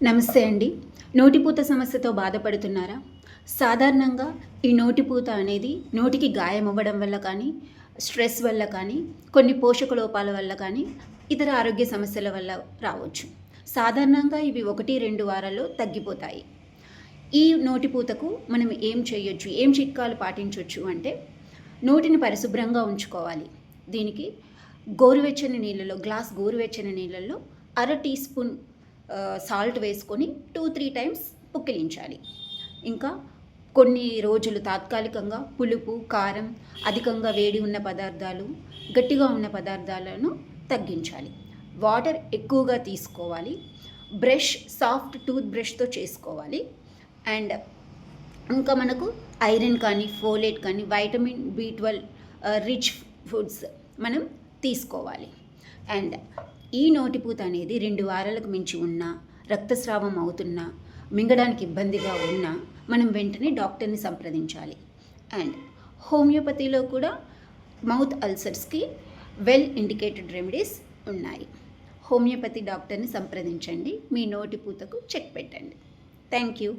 నమస్తే అండి. నోటిపూత సమస్యతో బాధపడుతున్నారా? సాధారణంగా ఈ నోటిపూత అనేది నోటికి గాయం అవ్వడం వల్ల కానీ, స్ట్రెస్ వల్ల కానీ, కొన్ని పోషక లోపాల వల్ల కానీ, ఇతర ఆరోగ్య సమస్యల వల్ల రావచ్చు. సాధారణంగా ఇవి 1-2 వారాల్లో తగ్గిపోతాయి. ఈ నోటిపూతకు మనం ఏం చేయొచ్చు? ఏం చిట్కాలు పాటించొచ్చు అంటే, నోటిని పరిశుభ్రంగా ఉంచుకోవాలి. దీనికి గోరువెచ్చని నీళ్ళలో, గ్లాస్ గోరువెచ్చని నీళ్ళల్లో అర టీ స్పూన్ సాల్ట్ వేసుకొని 2-3 టైమ్స్ పుక్కిలించాలి. ఇంకా కొన్ని రోజులు తాత్కాలికంగా పులుపు, కారం, అధికంగా వేడి ఉన్న పదార్థాలు, గట్టిగా ఉన్న పదార్థాలను తగ్గించాలి. వాటర్ ఎక్కువగా తీసుకోవాలి. బ్రష్ సాఫ్ట్ టూత్ బ్రష్తో చేసుకోవాలి. అండ్ ఇంకా మనకు ఐరన్ కానీ, ఫోలేట్ కానీ, వైటమిన్ B12 రిచ్ ఫుడ్స్ మనం తీసుకోవాలి. అండ్ ఈ నోటిపూత అనేది 2 వారాలకు మించి ఉన్నా, రక్తస్రావం అవుతున్నా, మింగడానికి ఇబ్బందిగా ఉన్నా మనం వెంటనే డాక్టర్ని సంప్రదించాలి. అండ్ హోమియోపతిలో కూడా మౌత్ అల్సర్స్కి వెల్ ఇండికేటెడ్ రెమెడీస్ ఉన్నాయి. హోమియోపతి డాక్టర్ని సంప్రదించండి. మీ నోటిపూతకు చెక్ పెట్టండి. Thank you.